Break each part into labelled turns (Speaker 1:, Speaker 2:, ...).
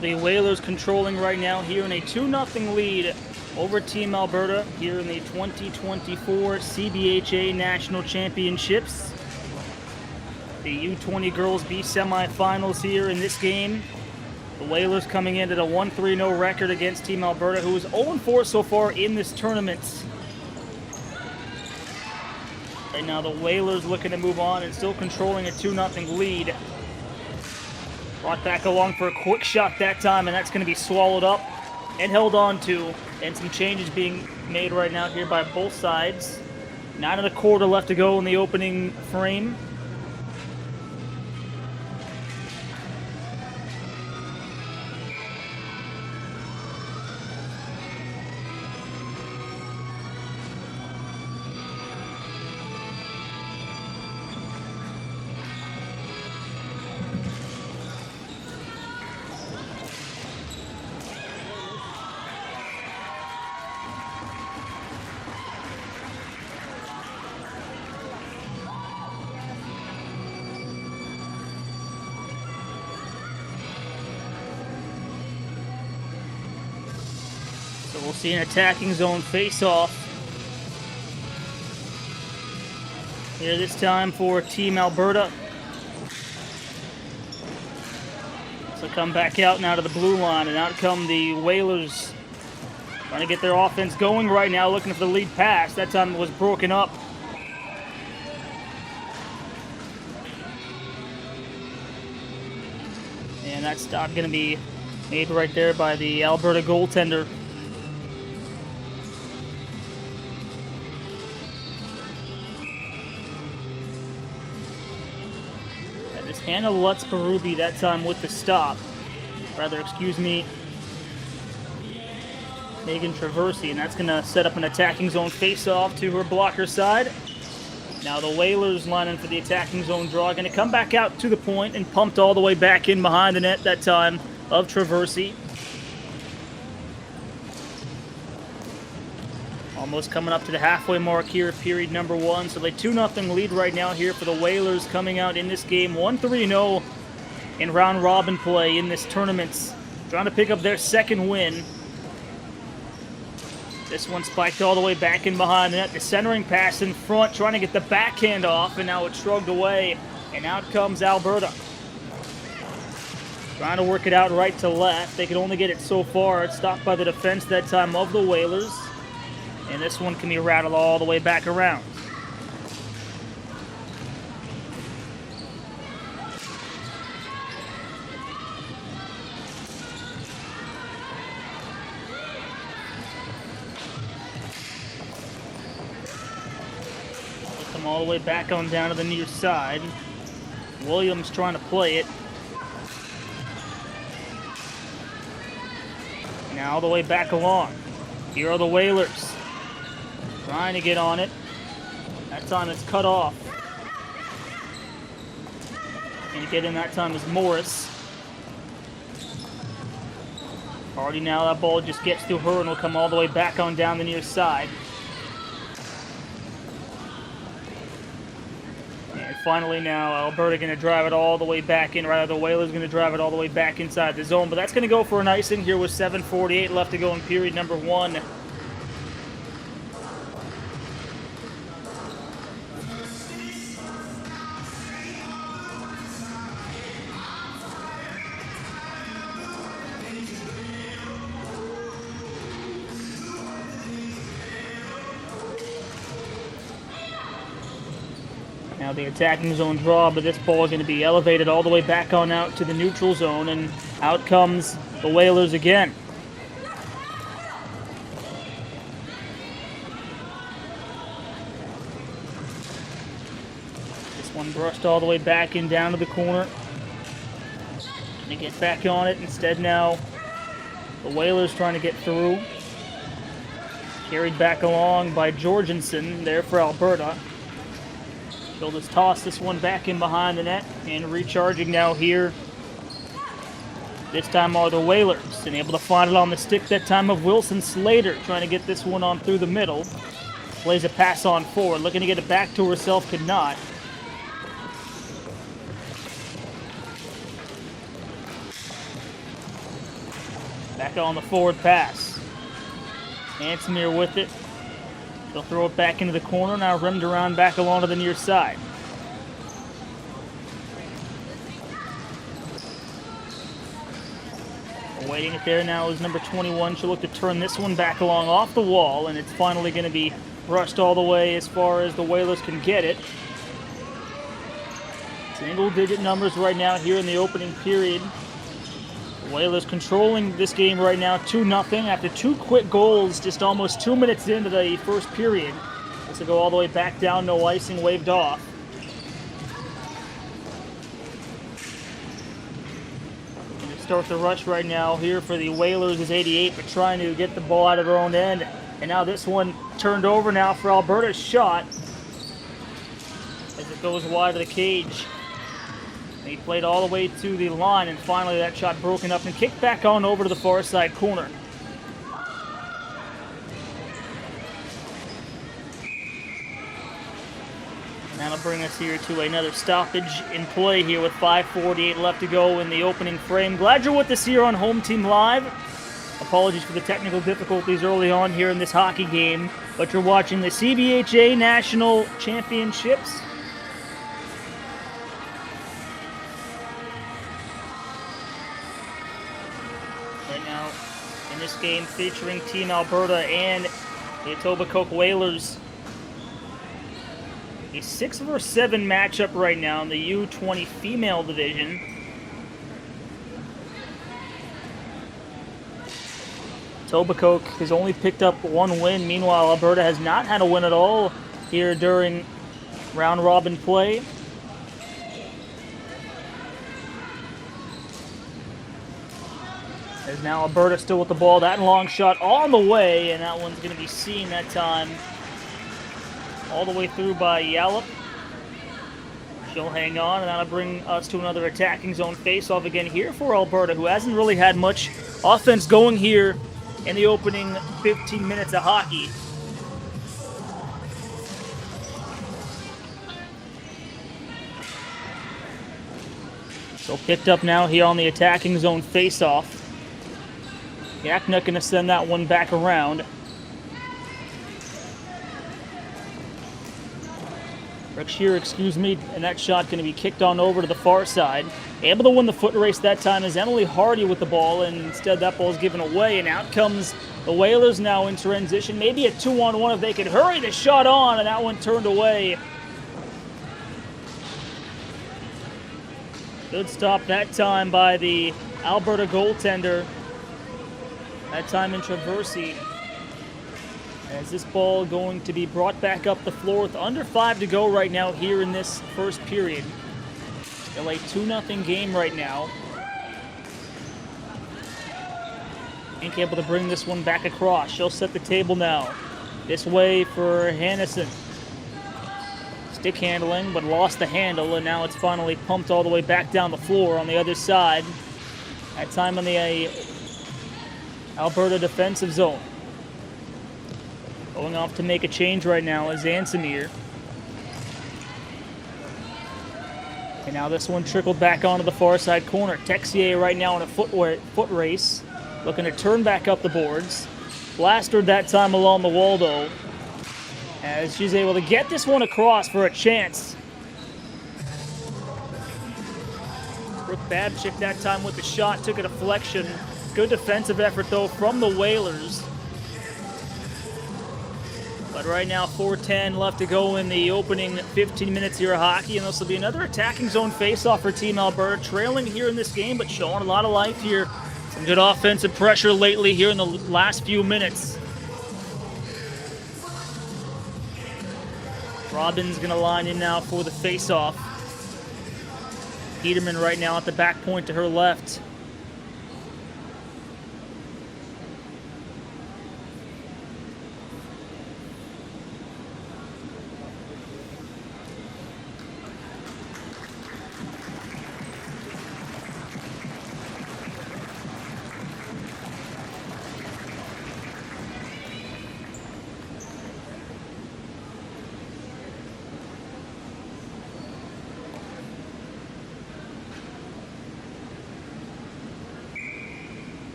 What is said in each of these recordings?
Speaker 1: Well, the Whalers controlling right now here in a 2-0 lead over Team Alberta here in the 2024 CBHA National Championships. The U20 Girls B semifinals here in this game. The Whalers coming in at a 1-3-0 record against Team Alberta, who is 0-4 so far in this tournament. And now the Whalers looking to move on and still controlling a 2-0 lead. Brought back along for a quick shot that time, and that's going to be swallowed up and held on to. And some changes being made right now here by both sides. 9 1/4 left to go in the opening frame. So we'll see an attacking zone face-off here this time for Team Alberta. So come back out now to the blue line, and out come the Whalers trying to get their offense going right now, looking for the lead pass. That time it was broken up. And that stop going to be made right there by the Alberta goaltender. Hannah Lutz-Berube that time with the stop. Rather, excuse me, Megan Traversy, and that's going to set up an attacking zone face-off to her blocker side. Now the Whalers lining for the attacking zone draw, going to come back out to the point and pumped all the way back in behind the net that time of Traversy. Almost coming up to the halfway mark here, period number 1. So they 2-0 lead right now here for the Whalers coming out in this game. 1-3-0 in round robin play in this tournament. Trying to pick up their second win. This one spiked all the way back in behind the net. The centering pass in front, trying to get the backhand off, and now it's shrugged away. And out comes Alberta. Trying to work it out right to left. They can only get it so far. It's stopped by the defense that time of the Whalers. And this one can be rattled all the way back around. Put them all the way back on down to the near side. Williams trying to play it. Now all the way back along. Here are the Whalers. Trying to get on it. That time it's cut off. And to get in that time is Morris. Already now that ball just gets to her and will come all the way back on down the near side. And finally now Alberta going to drive it all the way back in. Rather, the Whalers going to drive it all the way back inside the zone. But that's going to go for an icing here with 7:48 left to go in period number 1. Now the attacking zone draw, but this ball is going to be elevated all the way back on out to the neutral zone, and out comes the Whalers again. This one brushed all the way back in down to the corner. Going to get back on it. Instead now, the Whalers trying to get through. Carried back along by Jorgensen there for Alberta. They'll just toss this one back in behind the net, and recharging now here. This time are the Whalers, and able to find it on the stick that time of Wilson Slater, trying to get this one on through the middle. Plays a pass on forward, looking to get it back to herself, could not. Back on the forward pass. Ansemir with it. He'll throw it back into the corner, now rimmed around back along to the near side. Awaiting it there now is number 21. She'll look to turn this one back along off the wall, and it's finally going to be rushed all the way as far as the Whalers can get it. Single-digit numbers right now here in the opening period. The Whalers controlling this game right now 2-0 after 2 quick goals just almost 2 minutes into the first period. This will go all the way back down, no icing waved off. Going to start the rush right now here for the Whalers is 88, but trying to get the ball out of their own end. And now this one turned over now for Alberta's shot as it goes wide of the cage. He played all the way to the line, and finally that shot broken up and kicked back on over to the far side corner. And that'll bring us here to another stoppage in play here with 5:48 left to go in the opening frame. Glad you're with us here on Home Team Live. Apologies for the technical difficulties early on here in this hockey game, but you're watching the CBHA National Championships. Game featuring Team Alberta and the Etobicoke Whalers. A 6-7 matchup right now in the U20 female division. Etobicoke has only picked up 1 win. Meanwhile, Alberta has not had a win at all here during round robin play. As now Alberta still with the ball. That long shot on the way, and that one's going to be seen that time all the way through by Yallop. She'll hang on, and that'll bring us to another attacking zone face-off again here for Alberta, who hasn't really had much offense going here in the opening 15 minutes of hockey. So picked up now here on the attacking zone face-off. Yaknuk going to send that one back around. Rick Shear, excuse me, and that shot going to be kicked on over to the far side. Able to win the foot race that time is Emily Hardy with the ball, and instead that ball is given away, and out comes the Whalers now in transition. Maybe a 2-on-1 if they could hurry the shot on, and that one turned away. Good stop that time by the Alberta goaltender. That time in Traversy. As this ball going to be brought back up the floor with under 5 to go right now here in this first period. Still a 2-0 game right now. Ain't able to bring this one back across. She'll set the table now. This way for Hannison. Stick handling, but lost the handle, and now it's finally pumped all the way back down the floor on the other side. That time on the Alberta defensive zone. Going off to make a change right now is Ansemir. And now this one trickled back onto the far side corner. Texier right now in a foot race. Looking to turn back up the boards. Blastered that time along the wall though, as she's able to get this one across for a chance. Brooke Babchick that time with the shot, took a deflection. Good defensive effort though from the Whalers. But right now 4:10 left to go in the opening 15 minutes here of hockey, and this will be another attacking zone face-off for Team Alberta, trailing here in this game, but showing a lot of life here. Some good offensive pressure lately here in the last few minutes. Robbins going to line in now for the face-off. Peterman right now at the back point to her left.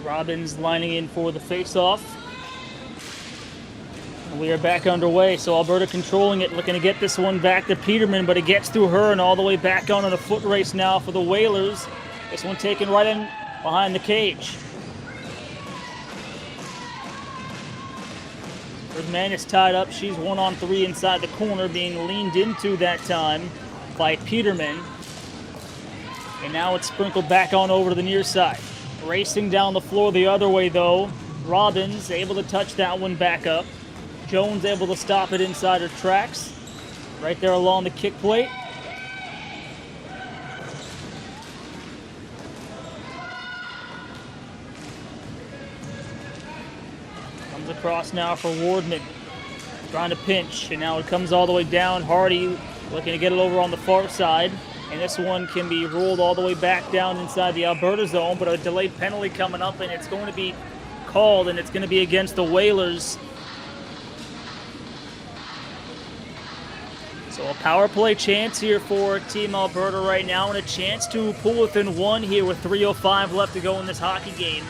Speaker 1: Robbins lining in for the face-off. And we are back underway, so Alberta controlling it, looking to get this one back to Peterman, but it gets through her and all the way back on in a foot race now for the Whalers. This one taken right in behind the cage. Her man is tied up. She's 1-on-3 inside the corner, being leaned into that time by Peterman. And now it's sprinkled back on over to the near side. Racing down the floor the other way, though. Robbins able to touch that one back up. Jones able to stop it inside her tracks. Right there along the kick plate. Comes across now for Wardman. Trying to pinch, and now it comes all the way down. Hardy looking to get it over on the far side. And this one can be rolled all the way back down inside the Alberta zone, but a delayed penalty coming up, and it's going to be called, and it's going to be against the Whalers. So a power play chance here for Team Alberta right now, and a chance to pull within one here with 3:05 left to go in this hockey game.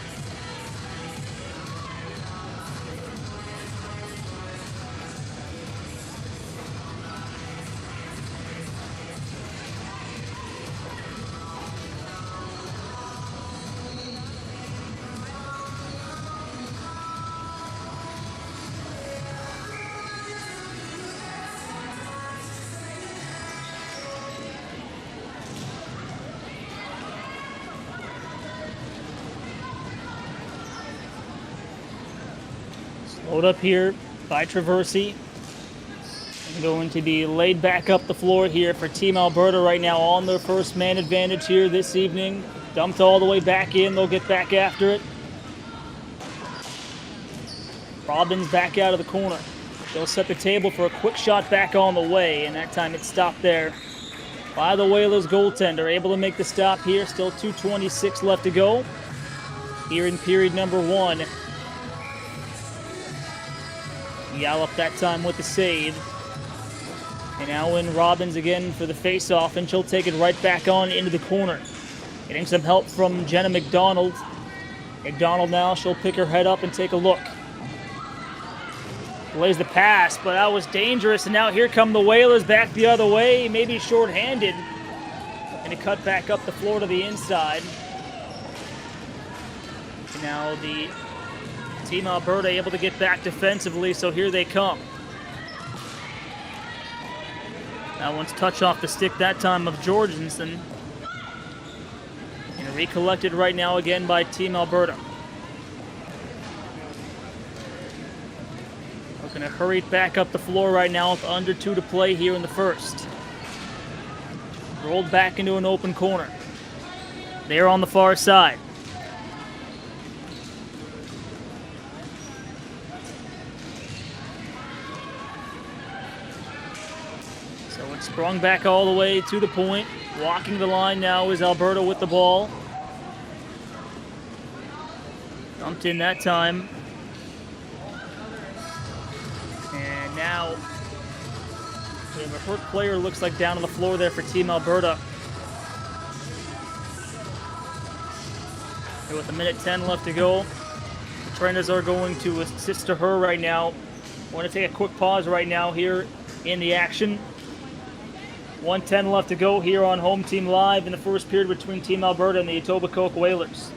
Speaker 1: Load up here by Traversy. Going to be laid back up the floor here for Team Alberta right now on their first man advantage here this evening. Dumped all the way back in. They'll get back after it. Robbins back out of the corner. They'll set the table for a quick shot back on the way, and that time it stopped there by the Whalers goaltender. Able to make the stop here. Still 2:26 left to go here in period number 1. Gallup that time with the save. And now in Robbins again for the face-off, and she'll take it right back on into the corner. Getting some help from Jenna McDonald. McDonald now, she'll pick her head up and take a look. Lays the pass, but that was dangerous, and now here come the Whalers back the other way, maybe short-handed. And it cut back up the floor to the inside. And now the Team Alberta able to get back defensively, so here they come. That one's touch off the stick that time of Jorgensen. And recollected right now again by Team Alberta. Looking to hurry back up the floor right now with under 2 to play here in the first. Rolled back into an open corner. They're on the far side. Sprung back all the way to the point. Walking the line now is Alberta with the ball. Dumped in that time. And now we have a hurt player, looks like, down on the floor there for Team Alberta. And with 1:10 left to go, the trainers are going to assist to her right now. I want to take a quick pause right now here in the action. 1:10 left to go here on Home Team Live in the first period between Team Alberta and the Etobicoke Whalers.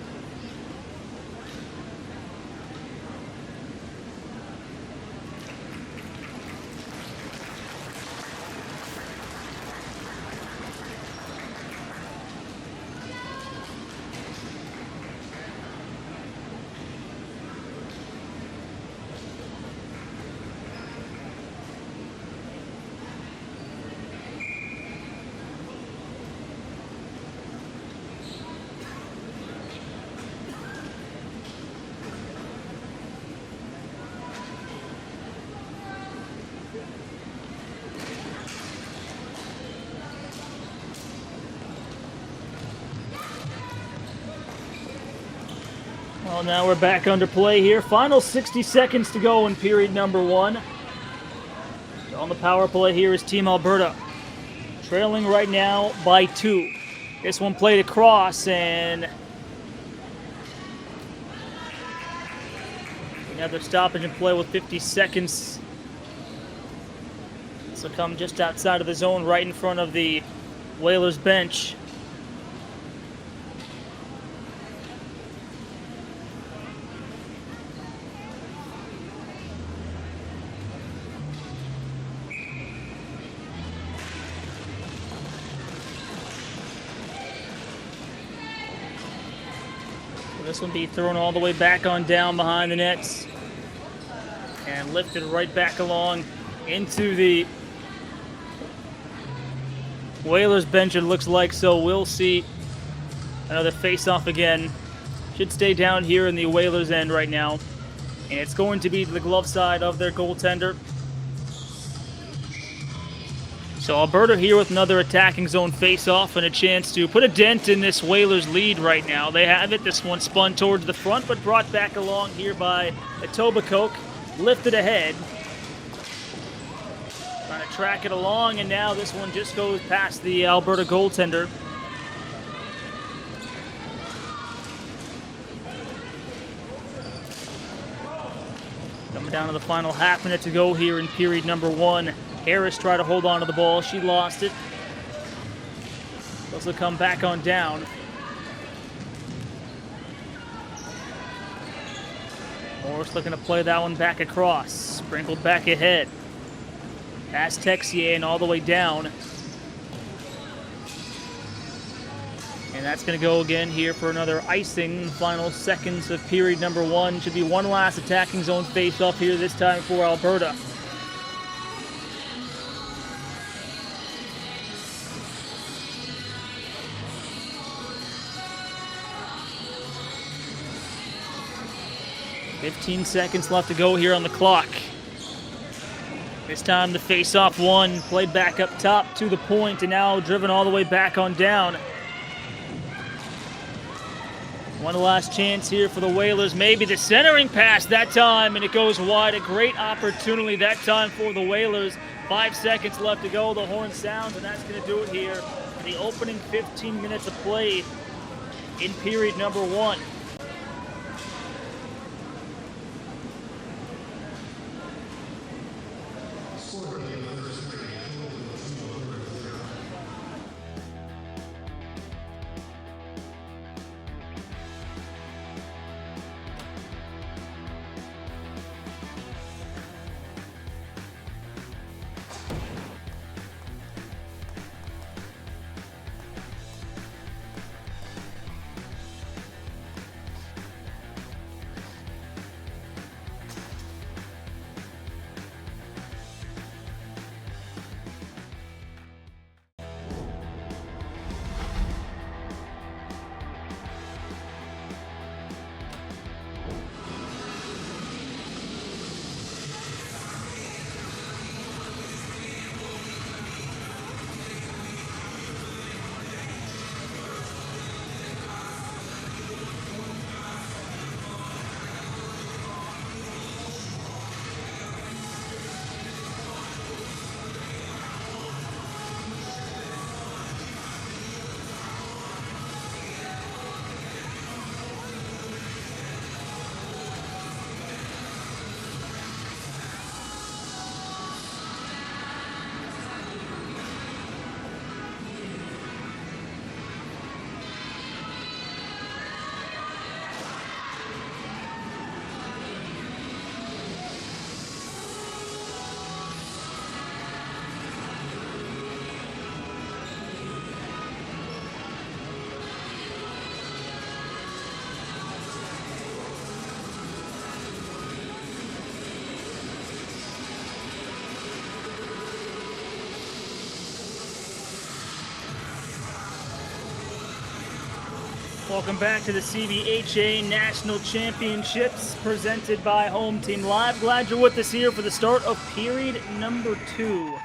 Speaker 1: Well, now we're back under play here. Final 60 seconds to go in period number 1. On the power play here is Team Alberta. Trailing right now by 2. This one played across, and Another stoppage in play with 50 seconds. This will come just outside of the zone, right in front of the Whalers bench. This will be thrown all the way back on down behind the nets and lifted right back along into the Whalers bench, it looks like. So we'll see another face-off again. Should stay down here in the Whalers end right now. And it's going to be the glove side of their goaltender. So Alberta here with another attacking zone face-off and a chance to put a dent in this Whalers lead right now. They have it. This one spun towards the front, but brought back along here by Etobicoke. Lifted ahead. Trying to track it along, and now this one just goes past the Alberta goaltender. Coming down to the final half minute to go here in period number 1. Harris tried to hold on to the ball. She lost it. Those will come back on down. Morris looking to play that one back across. Sprinkled back ahead. Past Texier and all the way down. And that's going to go again here for another icing in the final seconds of period number 1. Should be one last attacking zone face-off here, this time for Alberta. .15 seconds left to go here on the clock. This time the face-off one, played back up top to the point, and now driven all the way back on down. One last chance here for the Whalers. Maybe the centering pass that time, and it goes wide. A great opportunity that time for the Whalers. 5 seconds left to go. The horn sounds, and that's going to do it here in the opening 15 minutes of play in period number 1. Welcome back to the CBHA National Championships presented by Home Team Live. Glad you're with us here for the start of period number 2.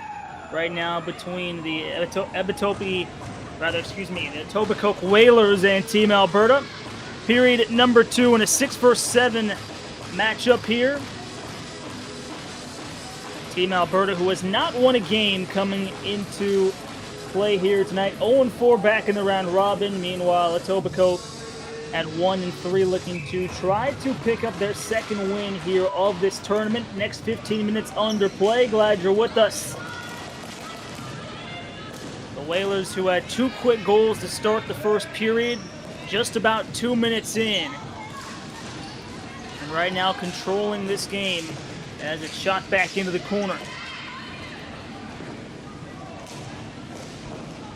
Speaker 1: Right now between the Etobicoke Whalers and Team Alberta. Period number 2 in a 6-versus-7 matchup here. Team Alberta, who has not won a game coming into play here tonight. 0-4 back in the round robin. Meanwhile, Etobicoke at 1-3, looking to try to pick up their second win here of this tournament. Next 15 minutes under play. Glad you're with us. The Whalers, who had 2 quick goals to start the first period, just about 2 minutes in. And right now controlling this game as it's shot back into the corner.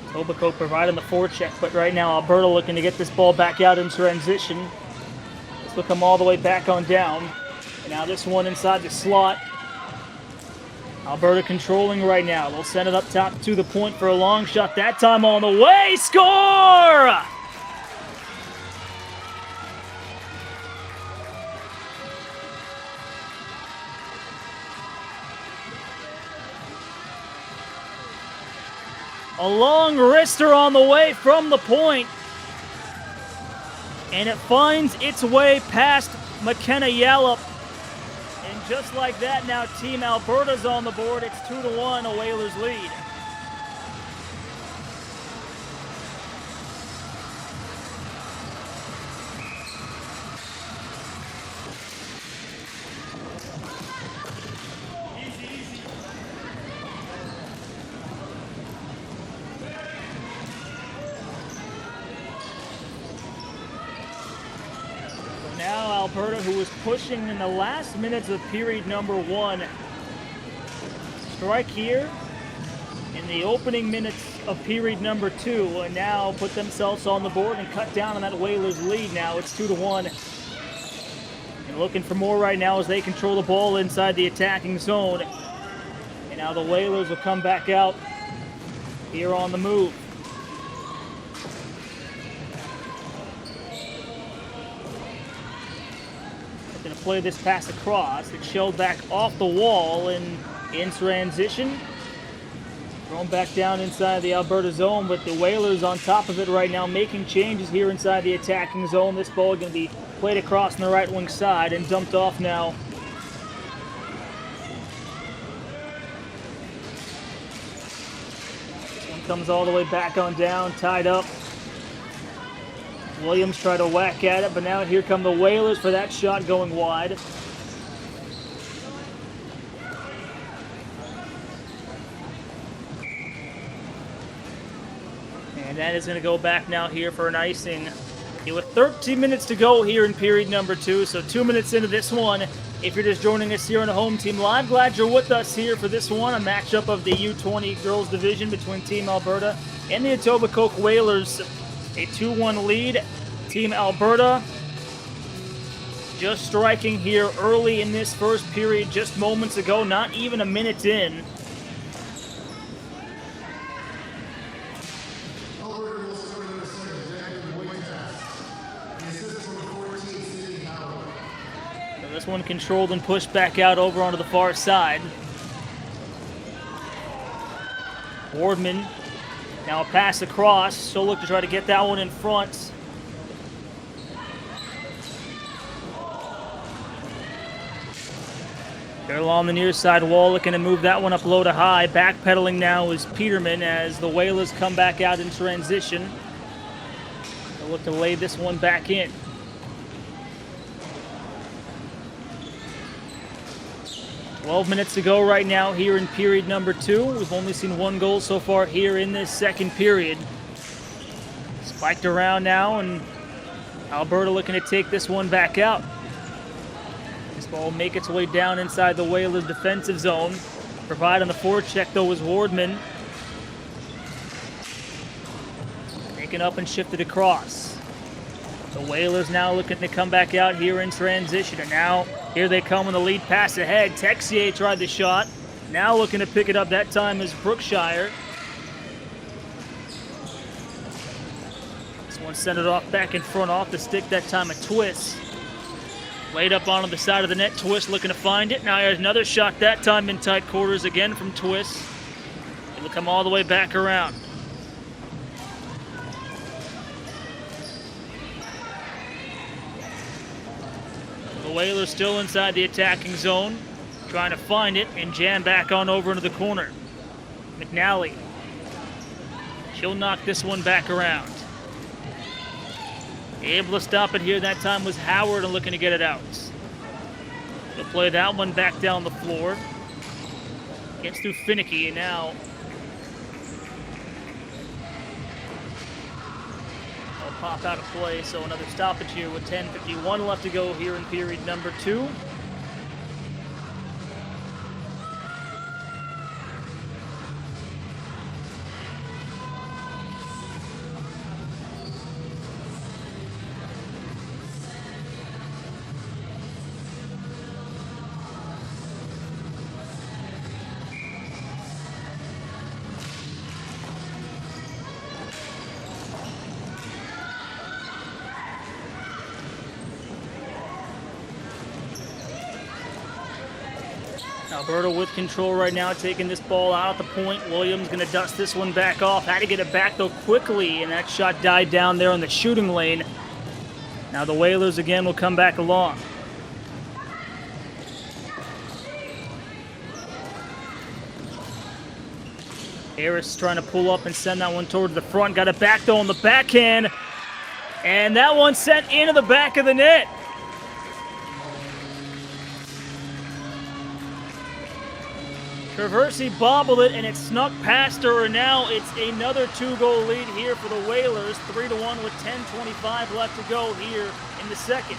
Speaker 1: Etobicoke providing the forecheck, but right now Alberta looking to get this ball back out in transition. This will come all the way back on down. And now this one inside the slot. Alberta controlling right now. They'll send it up top to the point for a long shot. That time on the way. Score! A long wrister on the way from the point. And it finds its way past McKenna Yallop. And just like that, now Team Alberta's on the board. It's 2-1, a Whalers lead. Now Alberta, who was pushing in the last minutes of period number 1, strike here in the opening minutes of period number 2, and now put themselves on the board and cut down on that Whalers lead. Now it's 2-1. And looking for more right now as they control the ball inside the attacking zone. And now the Whalers will come back out here on the move. Going to play this pass across. It's shelled back off the wall and in transition. Thrown back down inside the Alberta zone, but the Whalers on top of it right now, making changes here inside the attacking zone. This ball going to be played across on the right wing side and dumped off now. This one comes all the way back on down, tied up. Williams tried to whack at it, but now here come the Whalers for that shot going wide. And that is going to go back now here for an icing. With 13 minutes to go here in period number 2, so 2 minutes into this one. If you're just joining us here on the Home Team Live, glad you're with us here for this one, a matchup of the U20 girls division between Team Alberta and the Etobicoke Whalers. A 2-1 lead. Team Alberta just striking here early in this first period, just moments ago, not even a minute in. So this one controlled and pushed back out over onto the far side. Boardman. Now a pass across. She'll look to try to get that one in front. They're along the near side wall, looking to move that one up low to high. Backpedaling now is Peterman as the Whalers come back out in transition. They'll look to lay this one back in. "12 minutes to go right now here in period number 2. We've only seen 1 goal so far here in this second period. Spiked around now, and Alberta looking to take this one back out. This ball will make its way down inside the Whalers defensive zone. Providing the forecheck though was Wardman. Taken up and shifted across. The Whalers now looking to come back out here in transition, and now here they come with the lead pass ahead. Texier tried the shot. Now looking to pick it up, that time is Brookshire. This one sent it off back in front off the stick, that time a twist. Laid up onto the side of the net, Twist looking to find it. Now here's another shot, that time in tight quarters again from Twist. It'll come all the way back around. The Whalers still inside the attacking zone, trying to find it and jam back on over into the corner. McNally. She'll knock this one back around. Able to stop it here that time was Howard and looking to get it out. He'll play that one back down the floor. Gets through Finicky, and now I'll pop out of play. So another stoppage here with 10:51 left to go here in period number 2. Alberta with control right now, taking this ball out at the point. Williams going to dust this one back off. Had to get it back, though, quickly, and that shot died down there in the shooting lane. Now the Whalers again will come back along. Harris trying to pull up and send that one towards the front. Got it back, though, on the backhand. And that one sent into the back of the net. Traversi bobbled it, and it snuck past her, and now it's another 2-goal lead here for the Whalers. 3-1 with 10:25 left to go here in the second.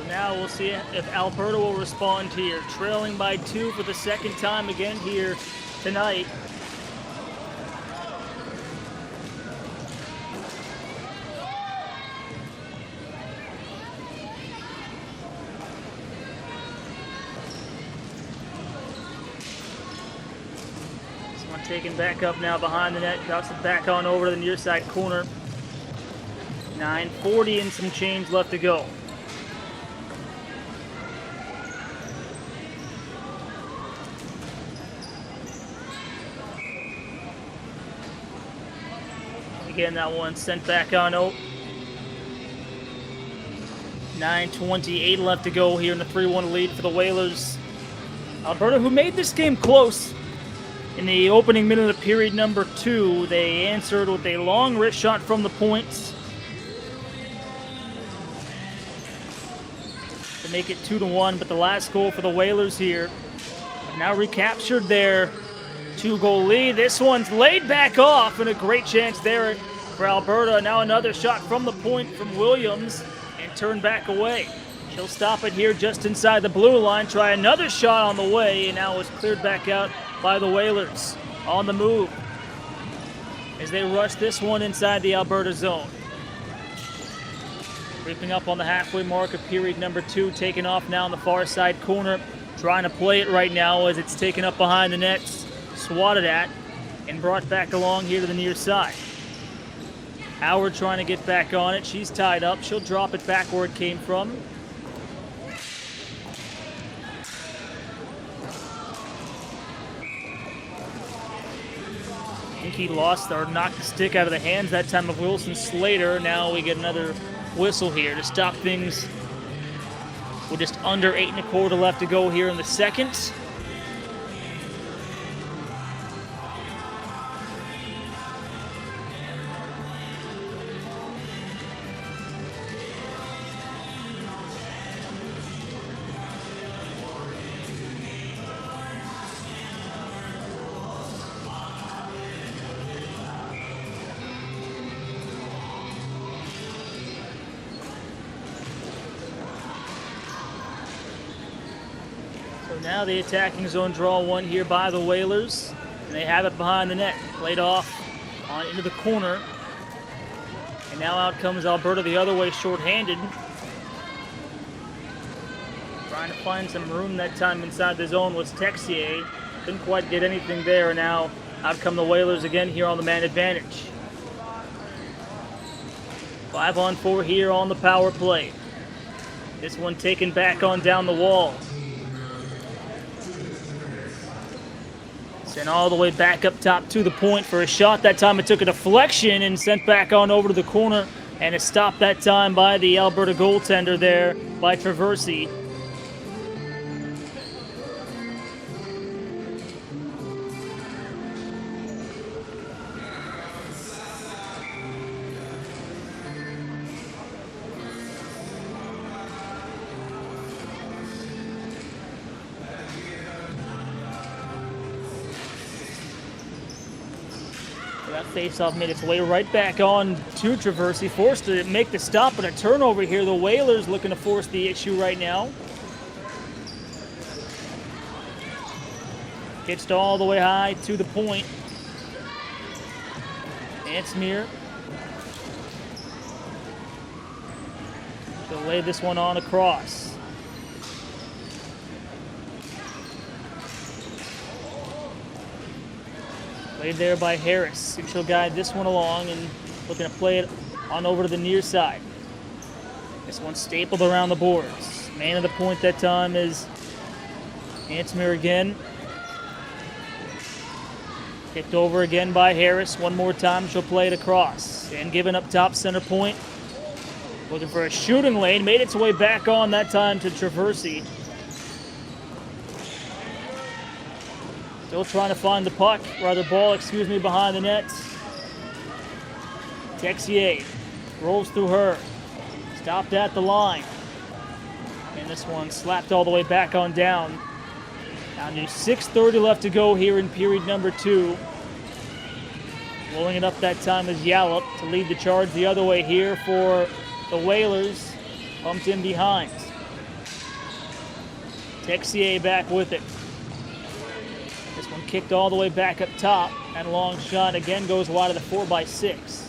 Speaker 1: Now we'll see if Alberta will respond here. Trailing by 2 for the second time again here tonight. This one taken back up now behind the net. Drops it back on over to the near side corner. 9:40 and some change left to go. Again, that one sent back on out. 9:28 left to go here in the 3-1 lead for the Whalers. Alberta, who made this game close in the opening minute of period number 2, they answered with a long wrist shot from the points to make it 2-1. But the last goal for the Whalers here have now recaptured their 2-goal lead. This one's laid back off, and a great chance there for Alberta. Now another shot from the point from Williams, and turned back away. She'll stop it here just inside the blue line, try another shot on the way, and now it's cleared back out by the Whalers. On the move as they rush this one inside the Alberta zone. Creeping up on the halfway mark of period number 2, taking off now in the far side corner, trying to play it right now as it's taken up behind the nets. Swatted at and brought back along here to the near side. Howard trying to get back on it. She's tied up. She'll drop it back where it came from. I think he lost or knocked the stick out of the hands that time of Wilson Slater. Now we get another whistle here to stop things. We're just under 8 1/4 left to go here in the second. Now the attacking zone draw one here by the Whalers, and they have it behind the net. Played off on into the corner, and now out comes Alberta the other way, shorthanded. Trying to find some room that time inside the zone was Texier. Couldn't quite get anything there. Now Out come the Whalers again here on the man advantage. 5-on-4 here on the power play. This one taken back on down the wall. Sent all the way back up top to the point for a shot. That time it took a deflection and sent back on over to the corner. And a stop that time by the Alberta goaltender there by Traversy. That faceoff made its way right back on to Traversy, forced to make the stop, but a turnover here. The Whalers looking to force the issue right now. Pitched all the way high to the point. Ansmere. She'll lay this one on across. Played there by Harris. She'll guide this one along and looking to play it on over to the near side. This one stapled around the boards. Man of the point that time is Ansmere again. Kicked over again by Harris. One more time, she'll play it across. And given up top center point. Looking for a shooting lane. Made its way back on that time to Traversy. Still trying to find the puck, ball, behind the net. Texier rolls through her. Stopped at the line. And this one slapped all the way back on down. Down to 6:30 left to go here in period number 2. Rolling it up that time is Yallop to lead the charge the other way here for the Whalers. Pumped in behind. Texier back with it. This one kicked all the way back up top. And a long shot again goes wide of the 4x6.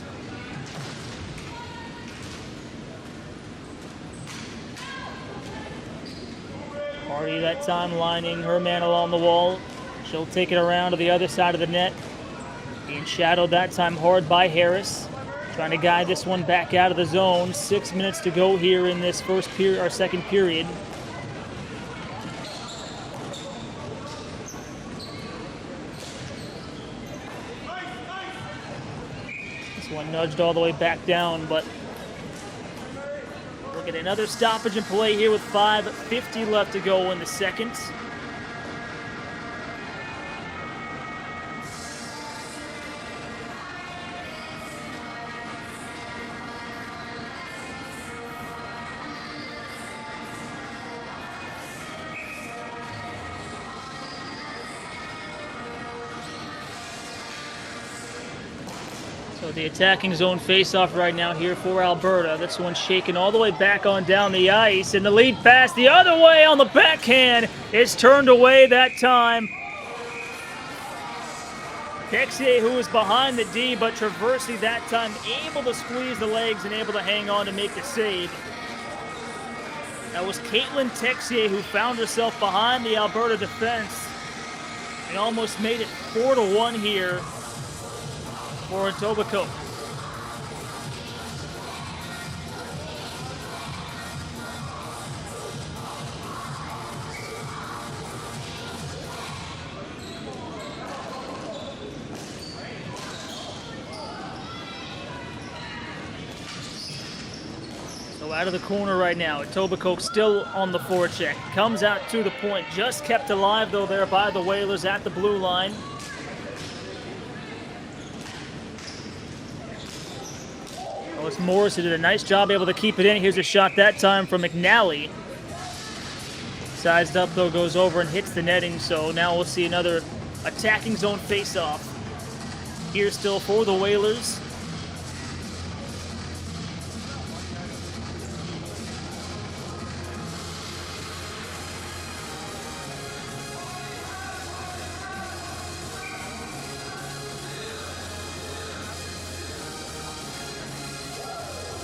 Speaker 1: Party that time lining her man along the wall. She'll take it around to the other side of the net. Being shadowed that time hard by Harris. Trying to guide this one back out of the zone. 6 minutes to go here in this second period. One nudged all the way back down, but look at another stoppage in play here with 5:50 left to go in the second. So the attacking zone face-off right now here for Alberta. This one shaken all the way back on down the ice. And the lead pass the other way on the backhand is turned away that time. Texier, who was behind the D, but Traversy that time able to squeeze the legs and able to hang on to make the save. That was Caitlin Texier who found herself behind the Alberta defense and almost made it 4-1 here for Etobicoke. So out of the corner right now, Etobicoke still on the forecheck. Comes out to the point, just kept alive though there by the Whalers at the blue line. It's Morris who did a nice job able to keep it in. Here's a shot that time from McNally. Sized up though, goes over and hits the netting. So now we'll see another attacking zone face-off. Here still for the Whalers.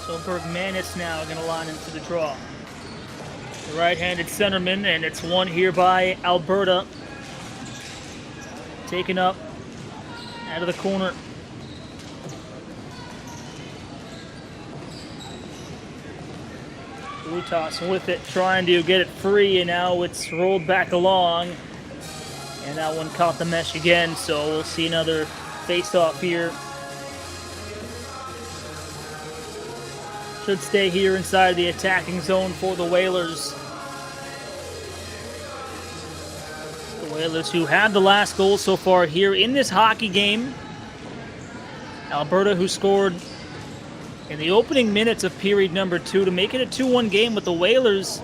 Speaker 1: So Bergmanis now going to line into the draw. The right-handed centerman, and it's won here by Alberta. Taken up Out of the corner. Blue toss with it, trying to get it free, and now it's rolled back along. And that one caught the mesh again, so we'll see another face-off here. Should stay here inside the attacking zone for the Whalers. The Whalers who had the last goal so far here in this hockey game. Alberta who scored in the opening minutes of period number 2 to make it a 2-1 game, but the Whalers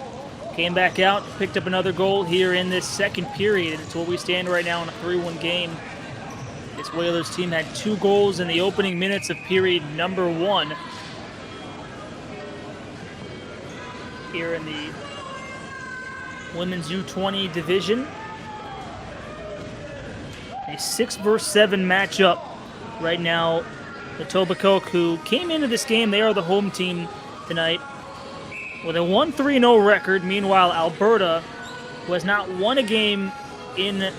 Speaker 1: came back out, picked up another goal here in this second period. It's where we stand right now in a 3-1 game. This Whalers team had 2 goals in the opening minutes of period number 1. Here in the women's U20 division. A 6-versus-7 matchup right now. Etobicoke, who came into this game, they are the home team tonight, with a 1-3-0 record. Meanwhile, Alberta, who has not won a game in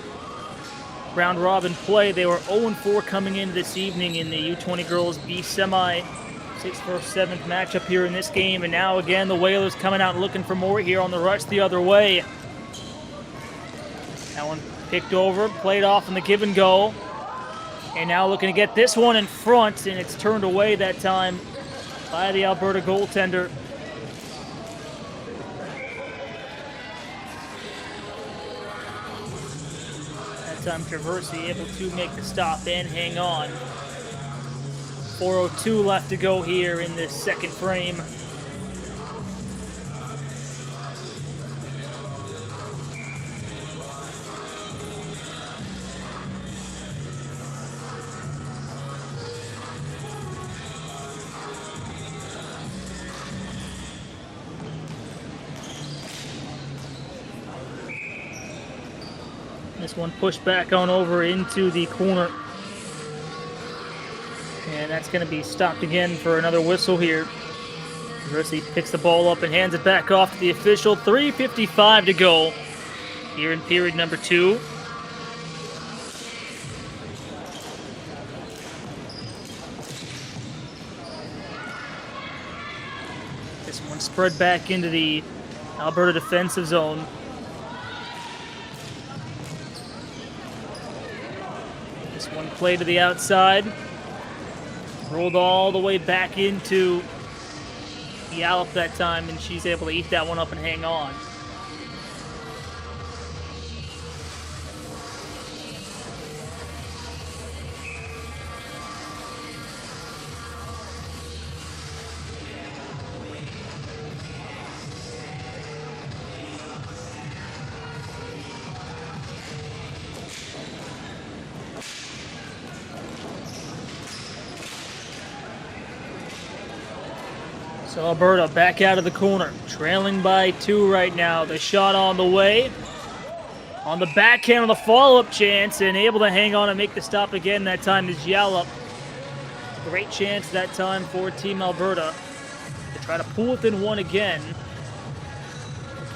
Speaker 1: round-robin play, they were 0-4 coming into this evening in the U20 Girls B Semi. 6-versus-7 matchup here in this game, and now again the Whalers coming out looking for more here on the rush the other way. That one picked over, played off in the give and go. And now looking to get this one in front, and it's turned away that time by the Alberta goaltender. That time Traversy able to make the stop and hang on. 4:02 left to go here in this second frame. This one pushed back on over into the corner. And that's going to be stopped again for another whistle here. Traversy picks the ball up and hands it back off to the official. 3:55 to go here in period number 2. This one spread back into the Alberta defensive zone. This one played to the outside. Rolled all the way back into Yallop that time, and she's able to eat that one up and hang on. So Alberta back out of the corner, trailing by 2 right now. The shot on the way. On the backhand on the follow-up chance, and able to hang on and make the stop again that time is Yallop. Great chance that time for Team Alberta to try to pull within 1 again.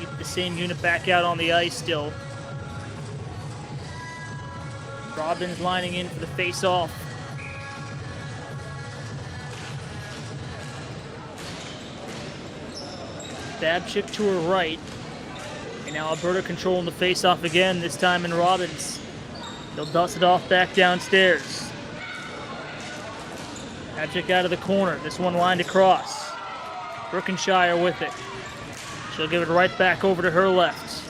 Speaker 1: Keep the same unit back out on the ice still. Robbins lining in for the face-off. Babchick to her right. And now Alberta controlling the face-off again, this time in Robbins. They'll dust it off back downstairs. Babchick out of the corner. This one lined across. Brookenshire with it. She'll give it right back over to her left.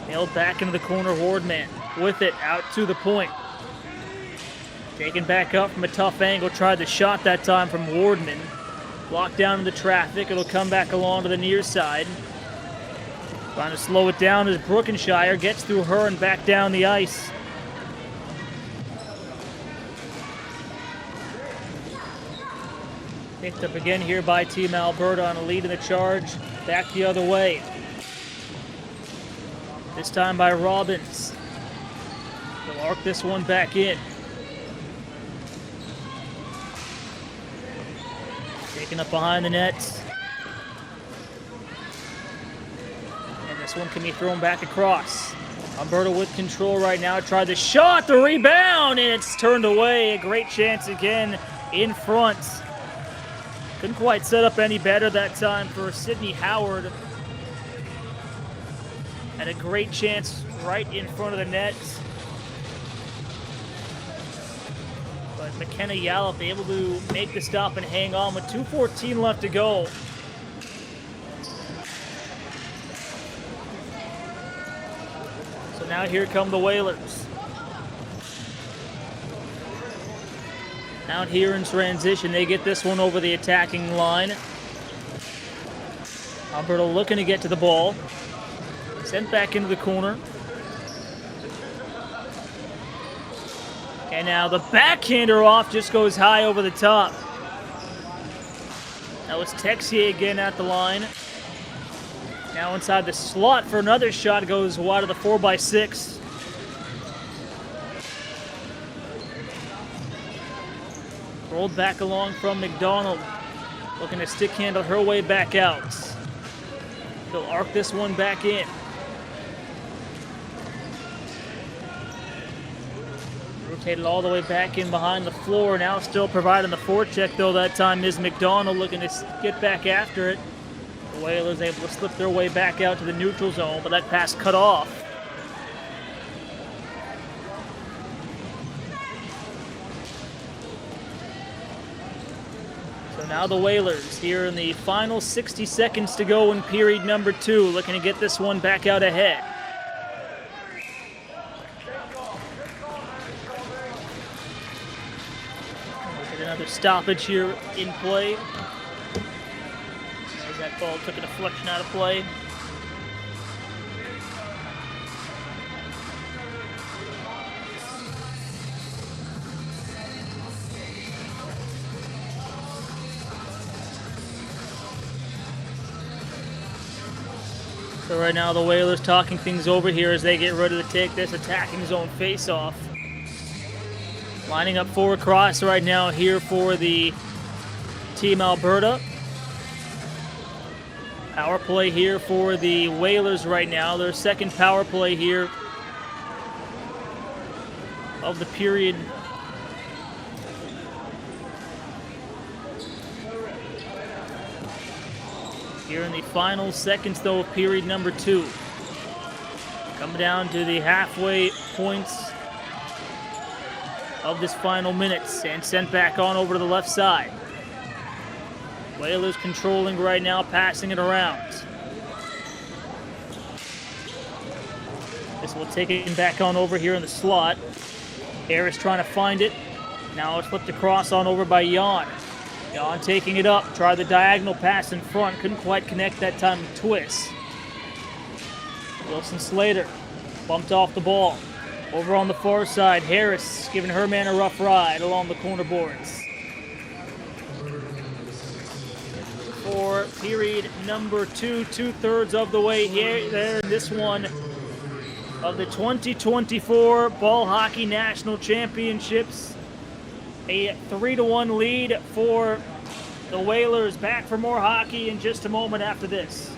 Speaker 1: Nailed back into the corner, Wardman with it, out to the point. Taken back up from a tough angle, tried the shot that time from Wardman. Blocked down in the traffic, it'll come back along to the near side. Trying to slow it down as Brookenshire gets through her and back down the ice. Picked up again here by Team Alberta on a lead in the charge. Back the other way. This time by Robbins. They'll arc this one back in. Taken up behind the net. And this one can be thrown back across. Alberta with control right now. Tried the shot, the rebound, and it's turned away. A great chance again in front. Couldn't quite set up any better that time for Sydney Howard. Had a great chance right in front of the net. But McKenna Yallop able to make the stop and hang on with 2:14 left to go. So now here come the Whalers. Out here in transition, they get this one over the attacking line. Alberta looking to get to the ball. Sent back into the corner. And now the backhander off just goes high over the top. That was Texier again at the line. Now inside the slot for another shot, goes wide of the 4x6. Rolled back along from McDonald. Looking to stick handle her way back out. She'll arc this one back in. Rotated all the way back in behind the floor. Now still providing the forecheck, though that time is McDonald looking to get back after it. The Whalers able to slip their way back out to the neutral zone, but that pass cut off. So now the Whalers here in the final 60 seconds to go in period number 2, looking to get this one back out ahead. Another stoppage here in play. As that ball took a deflection out of play. So right now the Whalers talking things over here as they get ready to take this attacking zone face-off. Lining up 4 across right now here for the Team Alberta. Power play here for the Whalers right now. Their second power play here of the period. Here in the final seconds, though, of period number 2. Coming down to the halfway points of this final minutes, and sent back on over to the left side. Whalers controlling right now, passing it around. This will take it back on over here in the slot. Harris trying to find it. Now it's flipped across on over by Jan. Jan taking it up, tried the diagonal pass in front, couldn't quite connect that time with Twist. Wilson Slater bumped off the ball. Over on the far side, Harris giving her man a rough ride along the corner boards. For period number 2, 2/3 of the way here, there, this one of the 2024 Ball Hockey National Championships. A 3-1 lead for the Whalers. Back for more hockey in just a moment after this.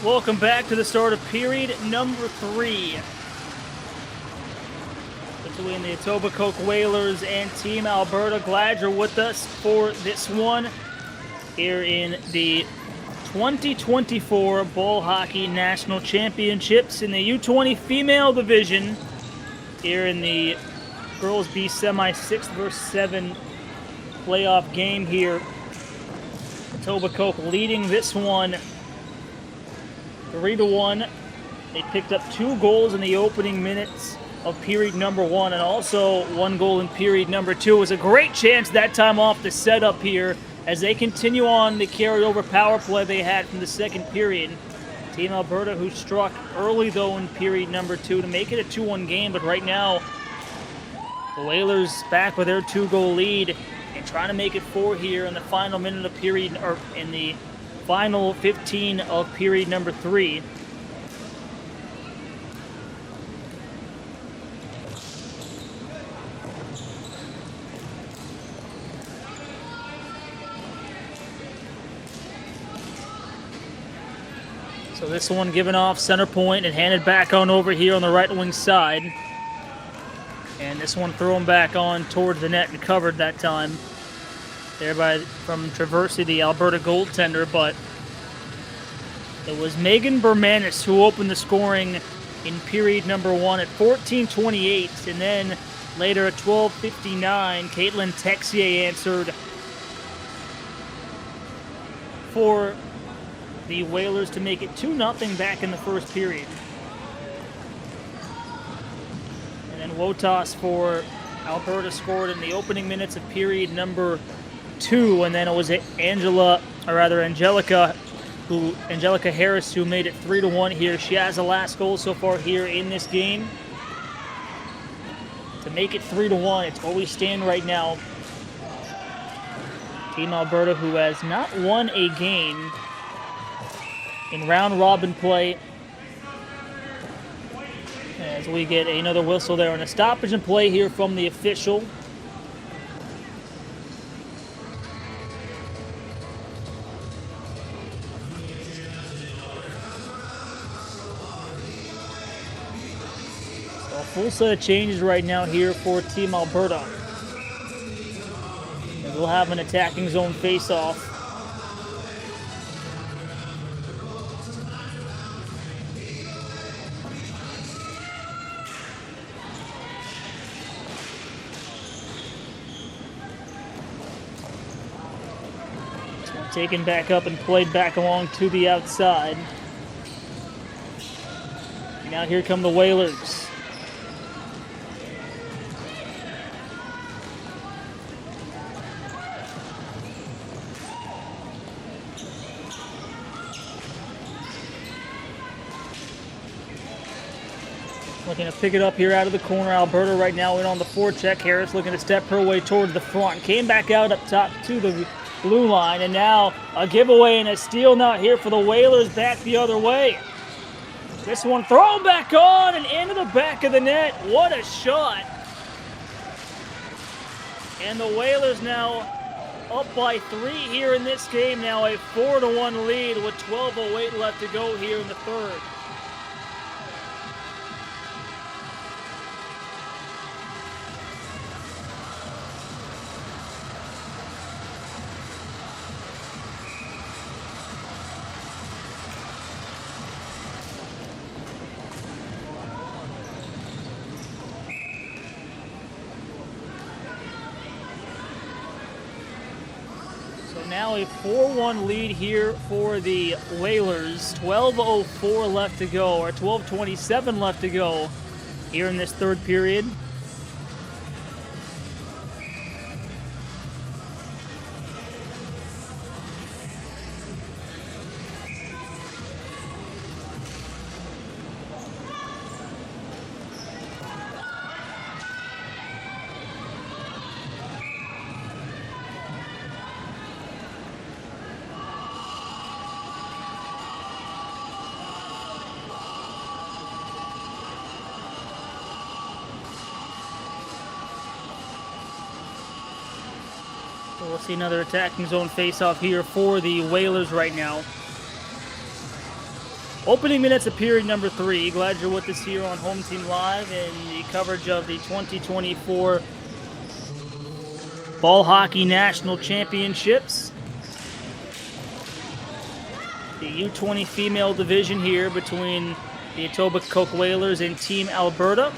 Speaker 1: Welcome back to the start of period number 3 between the Etobicoke Whalers and Team Alberta. Glad you're with us for this one here in the 2024 Ball Hockey National Championships in the U20 female division here in the Girls B Semi 6 vs. 7 playoff game here. Etobicoke leading this one 3-1. They picked up 2 goals in the opening minutes of period number 1 and also 1 goal in period number 2. It was a great chance that time off the setup here as they continue on the carryover power play they had from the second period. Team Alberta, who struck early though in period number 2 to make it a 2-1 game, but right now the Whalers back with their 2-goal lead and trying to make it 4 here in the final minute of period, or in the final 15 of period number 3. So this one given off center point and handed back on over here on the right wing side. And this one thrown back on towards the net and covered that time. There from Traversy, the Alberta goaltender, but it was Megan Bermanis who opened the scoring in period number 1 at 14:28, and then later at 12:59, Caitlin Texier answered for the Whalers to make it 2-0 back in the first period. And then Wotas for Alberta scored in the opening minutes of period number 2, and then it was Angelica Harris who made it 3-1 here. She has the last goal so far here in this game to make it 3-1. It's where we stand right now. Team Alberta, who has not won a game in round robin play, as we get another whistle there and a stoppage in play here from the official. Full set of changes right now here for Team Alberta. And we'll have an attacking zone face-off. Taken back up and played back along to the outside. Now here come the Whalers. Looking to pick it up here out of the corner. Alberta right now in on the forecheck. Harris looking to step her way towards the front. Came back out up top to the blue line. And now a giveaway and a steal now here for the Whalers back the other way. This one thrown back on and into the back of the net. What a shot. And the Whalers now up by 3 here in this game. Now a 4-1 lead with 12:08 left to go here in the third. Now a 4-1 lead here for the Whalers. 12:04 left to go, or 12:27 left to go here in this third period. So we'll see another attacking zone face-off here for the Whalers right now. Opening minutes of period number 3. Glad you're with us here on Home Team Live and the coverage of the 2024 Ball Hockey National Championships. The U20 female division here between the Etobicoke Whalers and Team Alberta.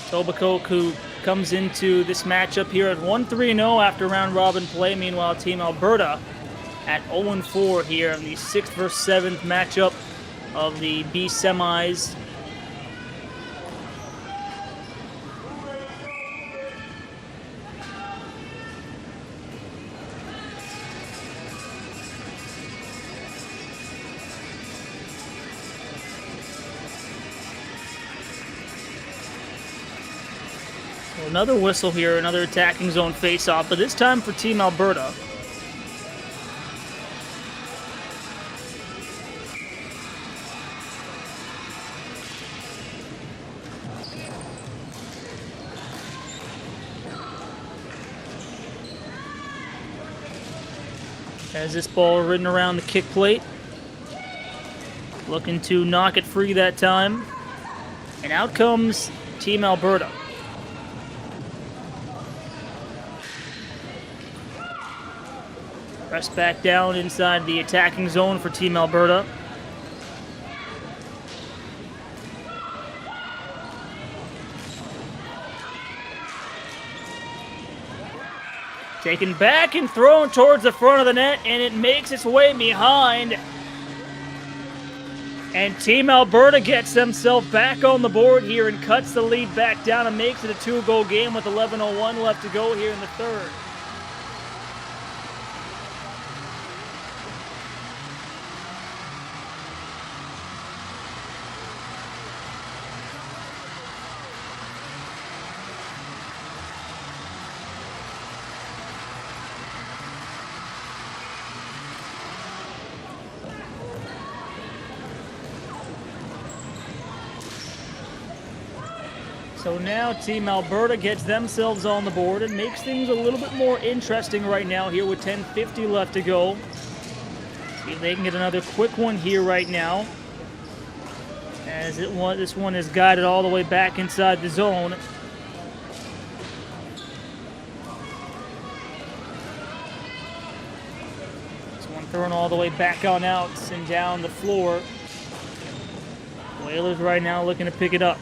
Speaker 1: Etobicoke, who comes into this matchup here at 1-3-0 after round robin play. Meanwhile, Team Alberta at 0-4 here in the 6th versus 7th matchup of the B semis. So another whistle here, another attacking zone face-off, but this time for Team Alberta. As this ball ridden around the kick plate. Looking to knock it free that time. And out comes Team Alberta. Press back down inside the attacking zone for Team Alberta. Taken back and thrown towards the front of the net, and it makes its way behind. And Team Alberta gets themselves back on the board here and cuts the lead back down and makes it a 2-goal game with 11:01 left to go here in the third. So now Team Alberta gets themselves on the board and makes things a little bit more interesting right now here with 10:50 left to go. See if they can get another quick one here right now. As this one is guided all the way back inside the zone. This one thrown all the way back on out and down the floor. Whalers right now looking to pick it up.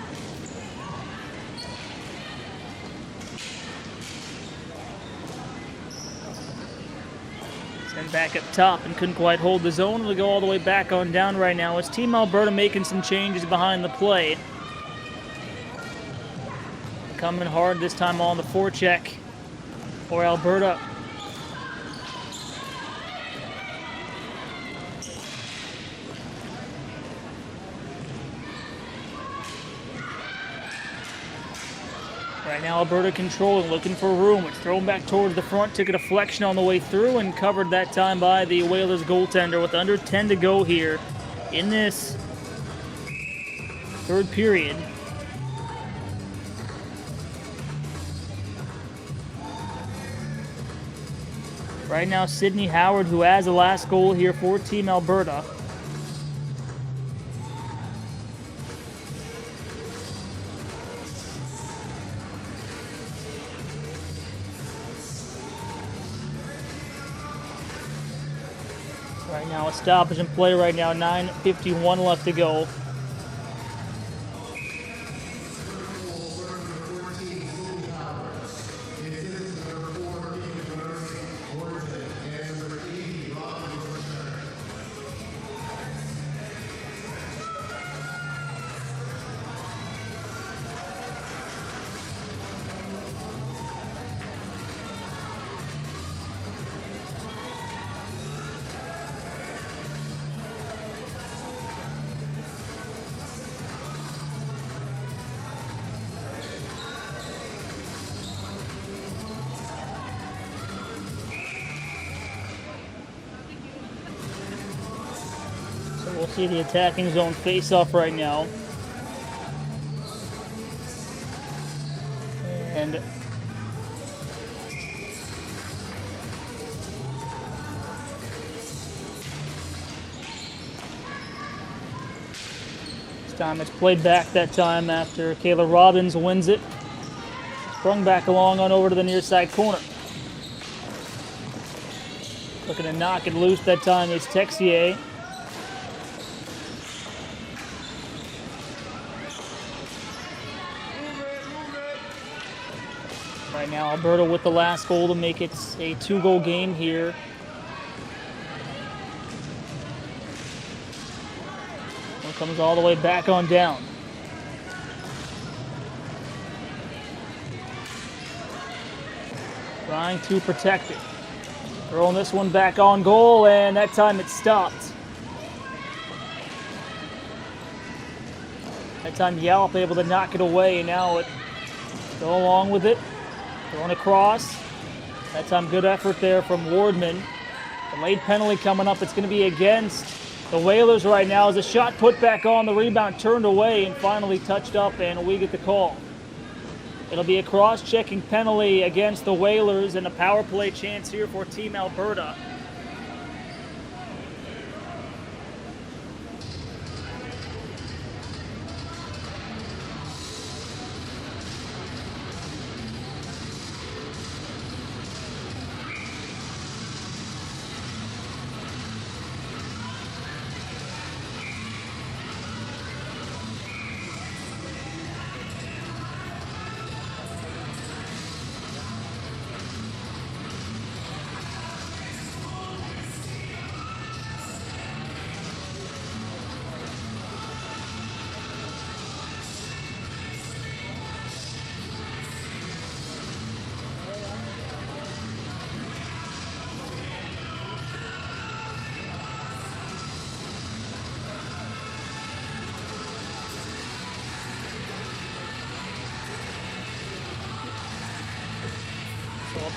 Speaker 1: Send back up top and couldn't quite hold the zone. It'll go all the way back on down right now as Team Alberta making some changes behind the play. Coming hard this time on the forecheck for Alberta. Right now, Alberta controlling, looking for room. It's thrown back towards the front, took a deflection on the way through, and covered that time by the Whalers goaltender with under 10 to go here in this third period. Right now, Sydney Howard, who has the last goal here for Team Alberta. Right now, a stoppage in play right now, 9:51 left to go. We'll see the attacking zone face-off right now. And time it's played back that time after Kayla Robbins wins it. Sprung back along on over to the near side corner. Looking to knock it loose that time is Texier. Right now, Alberta with the last goal to make it a 2-goal game here. One comes all the way back on down. Trying to protect it. Throwing this one back on goal, and that time it stopped. That time Yelp able to knock it away, and now it go along with it. Going across. That time good effort there from Wardman. The late penalty coming up. It's going to be against the Whalers right now as a shot put back on. The rebound turned away and finally touched up, and we get the call. It'll be a cross-checking penalty against the Whalers and a power play chance here for Team Alberta.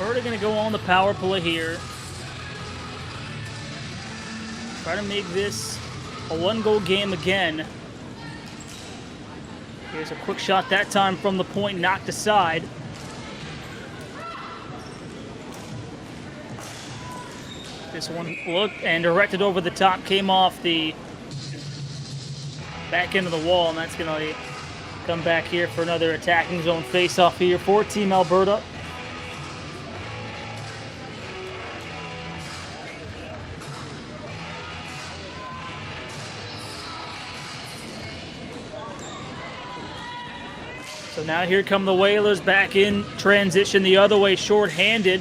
Speaker 1: Alberta going to go on the power play here. Try to make this a 1-goal game again. Here's a quick shot that time from the point, knocked aside. This one looked and directed over the top, came off the back end of the wall, and that's going to come back here for another attacking zone face-off here for Team Alberta. So now here come the Whalers back in transition the other way, short-handed.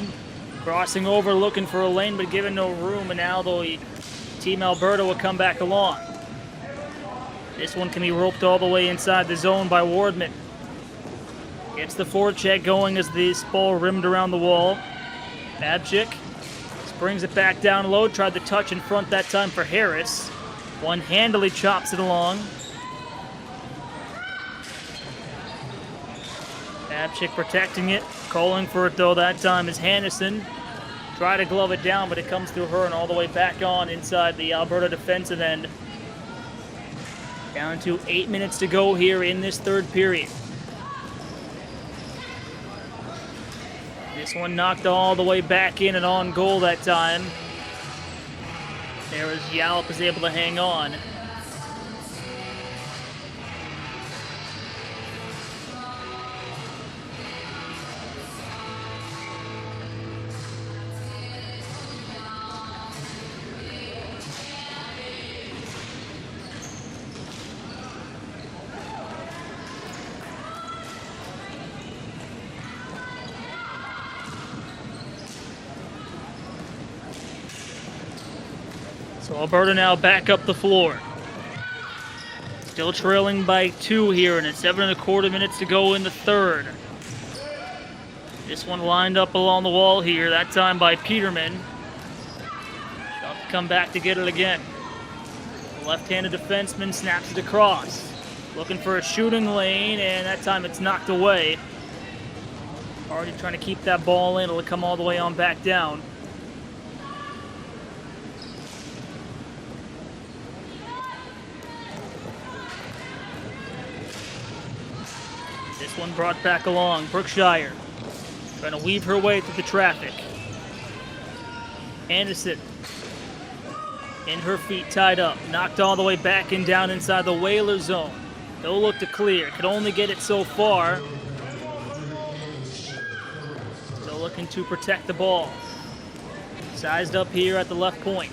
Speaker 1: Crossing over, looking for a lane, but given no room, and now the Team Alberta will come back along. This one can be roped all the way inside the zone by Wardman. Gets the forecheck going as this ball rimmed around the wall. Babchick brings it back down low, tried the touch in front that time for Harris. One-handedly chops it along. Babchick protecting it, calling for it though that time is Hannison. Try to glove it down, but it comes through her and all the way back on inside the Alberta defensive end. Down to 8 minutes to go here in this third period. This one knocked all the way back in and on goal that time. There as Yalp is able to hang on. So Alberta now back up the floor. Still trailing by 2 here, and it's 7.25 minutes to go in the third. This one lined up along the wall here, that time by Peterman. Shot to come back to get it again. The left-handed defenseman snaps it across. Looking for a shooting lane, and that time it's knocked away. Already trying to keep that ball in, it'll come all the way on back down. This one brought back along. Brookshire trying to weave her way through the traffic. Anderson in her feet tied up. Knocked all the way back and down inside the Whaler zone. No look to clear. Could only get it so far. Still looking to protect the ball. Sized up here at the left point.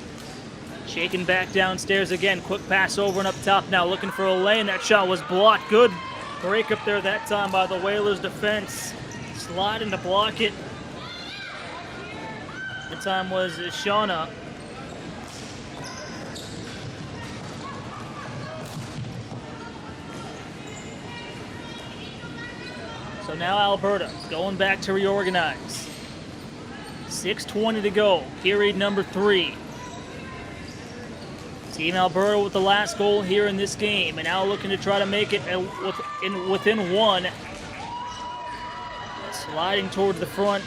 Speaker 1: Shaken back downstairs again. Quick pass over and up top now. Looking for a lane. That shot was blocked. Good break up there that time by the Whalers defense. Sliding to block it. The time was Shauna. So now Alberta going back to reorganize. 6:20 to go. Period number 3. Team Alberta with the last goal here in this game, and now looking to try to make it within 1. Sliding towards the front.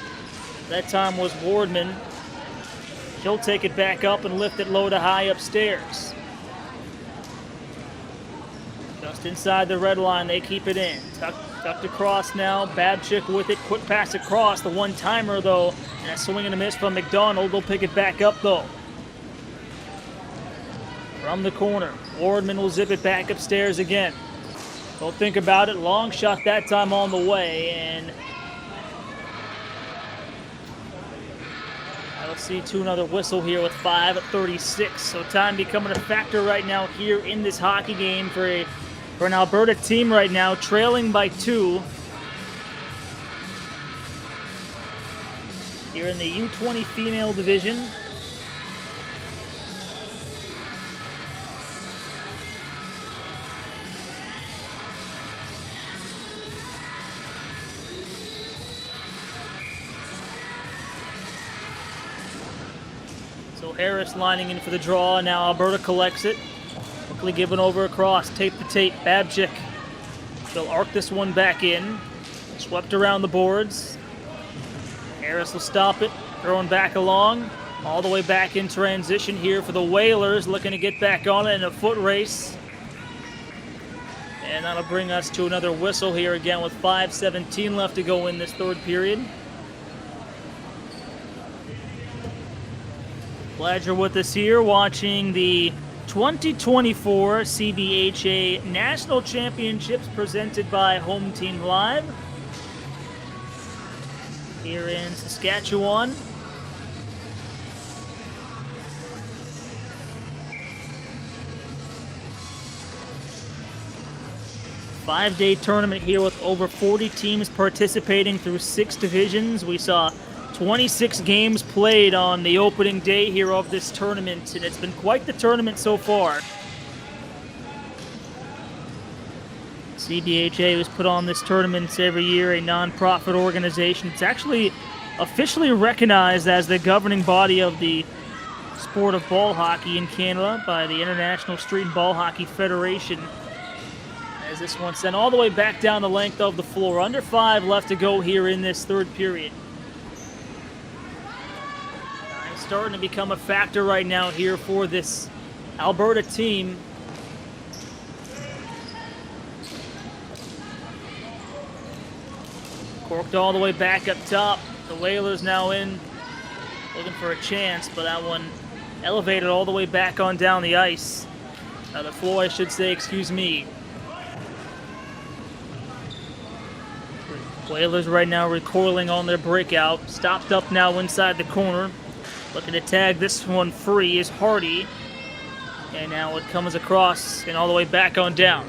Speaker 1: That time was Wardman. He'll take it back up and lift it low to high upstairs. Just inside the red line, they keep it in. Tucked across now. Babchick with it. Quick pass across. The one-timer, though. And a swing and a miss from McDonald. They'll pick it back up, though. From the corner, Wardman will zip it back upstairs again. Don't think about it. Long shot that time on the way, and I'll see to another whistle here with 5:36. So time becoming a factor right now here in this hockey game for an Alberta team right now, trailing by 2. Here in the U20 female division. So Harris lining in for the draw. Now Alberta collects it. Quickly given over across. Tape to tape. Babchick. They'll arc this one back in. Swept around the boards. Harris will stop it. Throwing back along. All the way back in transition here for the Whalers. Looking to get back on it in a foot race. And that'll bring us to another whistle here again with 5:17 left to go in this third period. Glad you're with us here watching the 2024 CBHA National Championships presented by Home Team Live here in Saskatchewan. Five-day tournament here with over 40 teams participating through 6 divisions. We saw 26 games played on the opening day here of this tournament, and it's been quite the tournament so far. CBHA was put on this tournament every year, a non-profit organization. It's actually officially recognized as the governing body of the sport of ball hockey in Canada by the International Street and Ball Hockey Federation. As this one sent all the way back down the length of the floor. Under 5 left to go here in this third period. Starting to become a factor right now here for this Alberta team. Corked all the way back up top. The Whalers now in, looking for a chance, but that one elevated all the way back on down the ice. The floor, I should say, excuse me. Whalers right now recoiling on their breakout. Stopped up now inside the corner. Looking to tag this one free is Hardy. And now it comes across and all the way back on down.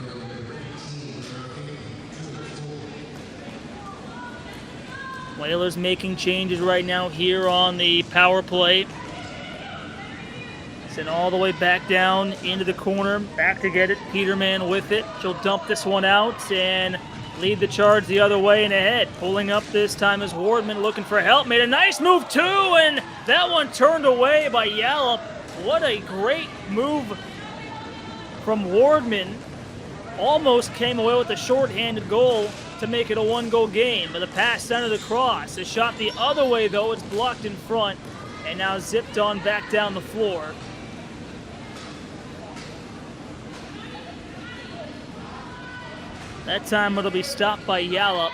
Speaker 1: Whalers making changes right now here on the power play. Send all the way back down into the corner. Back to get it. Peterman with it. She'll dump this one out and lead the charge the other way and ahead. Pulling up this time is Wardman looking for help. Made a nice move too, and that one turned away by Yallop. What a great move from Wardman. Almost came away with a shorthanded goal to make it a 1-goal game. But the pass centered the cross. The shot the other way though. It's blocked in front and now zipped on back down the floor. That time it'll be stopped by Yallop.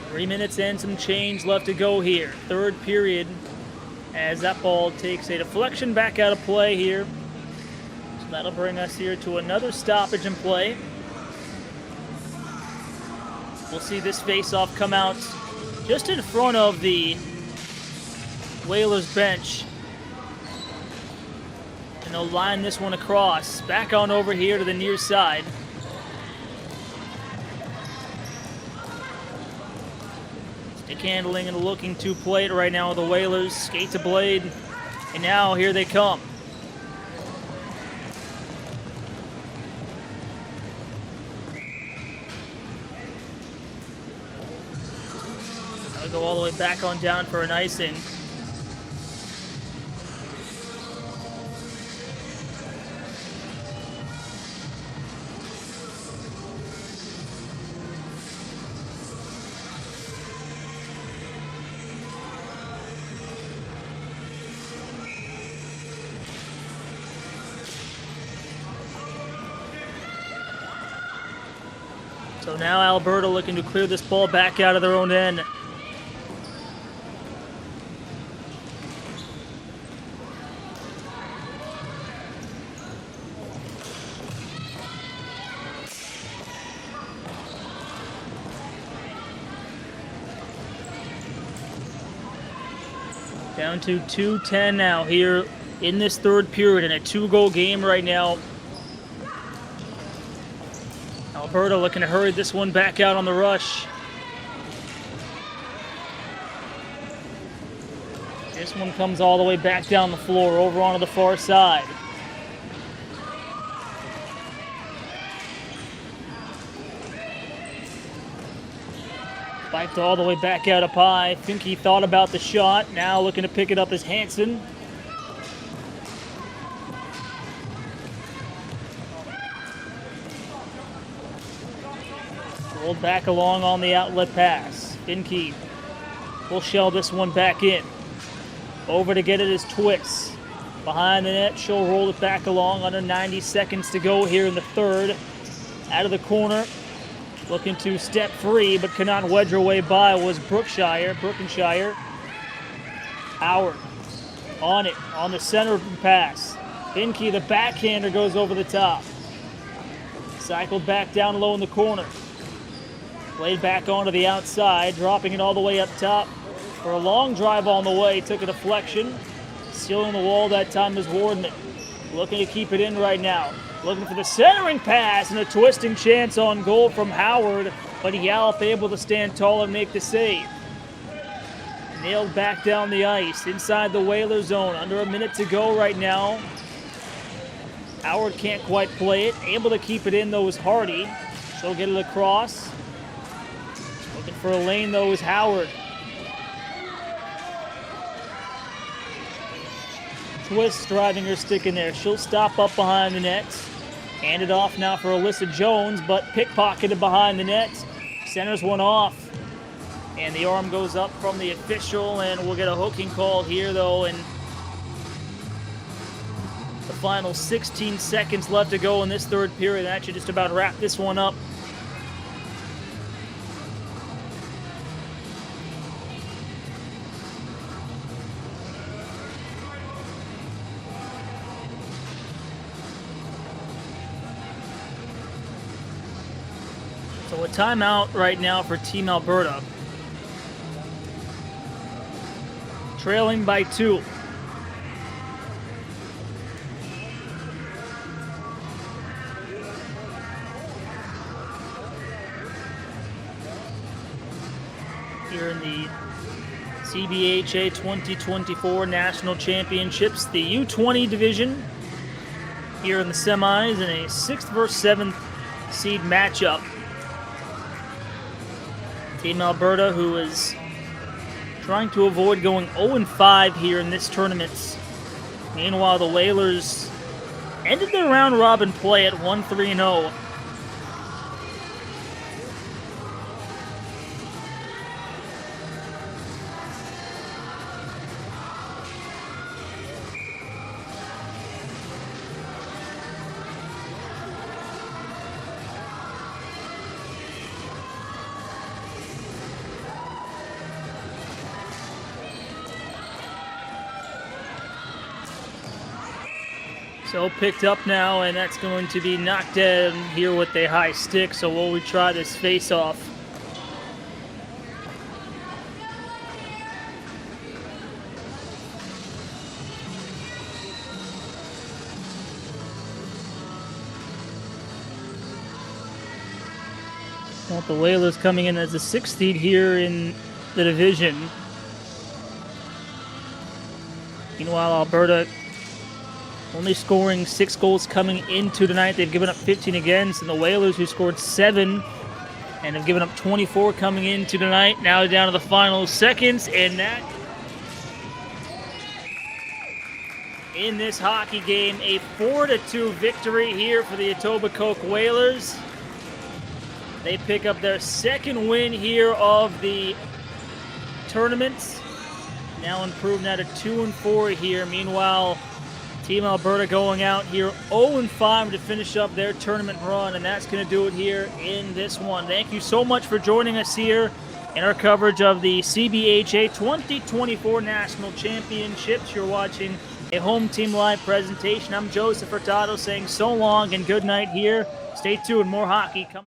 Speaker 1: Three minutes and some change left to go here. Third period as that ball takes a deflection back out of play here. That'll bring us here to another stoppage in play. We'll see this face-off come out just in front of the Whalers bench. And they'll line this one across. Back on over here to the near side. Stick handling and looking to play it right now with the Whalers. Skate to blade. And now here they come. Now we go all the way back on down for an icing. So now Alberta looking to clear this ball back out of their own end. Down to 2:10 now here in this third period in a 2-goal game right now. Alberta looking to hurry this one back out on the rush. This one comes all the way back down the floor, over onto the far side. Spiked all the way back out up high. Think he thought about the shot. Now looking to pick it up is Hansen. Rolled back along on the outlet pass. Finke will shell this one back in. Over to get it is Twist. Behind the net, she'll roll it back along. Under 90 seconds to go here in the third. Out of the corner. Looking to step free, but cannot wedge her way by was Brookshire. Howard on it, on the center pass. Finke, the backhander, goes over the top. Cycled back down low in the corner. Played back onto the outside, dropping it all the way up top. For a long drive on the way, took a deflection. Sealing the wall that time is Wardman. Looking to keep it in right now. Looking for the centering pass and a twisting chance on goal from Howard, but Yalp able to stand tall and make the save. Nailed back down the ice, inside the Whaler zone. Under a minute to go right now. Howard can't quite play it. Able to keep it in, though, is Hardy. She'll get it across. Looking for a lane, though, is Howard. Twist driving her stick in there. She'll stop up behind the net. Hand it off now for Alyssa Jones, but pickpocketed behind the net. Centers one off. And the arm goes up from the official, and we'll get a hooking call here, though, and the final 16 seconds left to go in this third period. That should just about wrap this one up. So a timeout right now for Team Alberta. Trailing by 2. Here in the CBHA 2024 National Championships, the U20 division here in the semis in a 6th versus 7th seed matchup. Team Alberta, who is trying to avoid going 0-5 here in this tournament. Meanwhile, the Whalers ended their round-robin play at 1-3-0. So picked up now, and that's going to be knocked down here with a high stick, so we'll retry this face-off. Well, the Whalers coming in as the 6th seed here in the division. Meanwhile, Alberta only scoring 6 goals coming into tonight. They've given up 15 against, and the Whalers, who scored 7 and have given up 24 coming into tonight, now down to the final seconds, and that in this hockey game, a 4-2 victory here for the Etobicoke Whalers. They pick up their 2nd win here of the tournament. Now improved now to 2-4 here. Meanwhile, Team Alberta going out here 0-5 to finish up their tournament run, and that's going to do it here in this one. Thank you so much for joining us here in our coverage of the CBHA 2024 National Championships. You're watching a Home Team Live presentation. I'm Joseph Hurtado saying so long and good night here. Stay tuned, more hockey coming.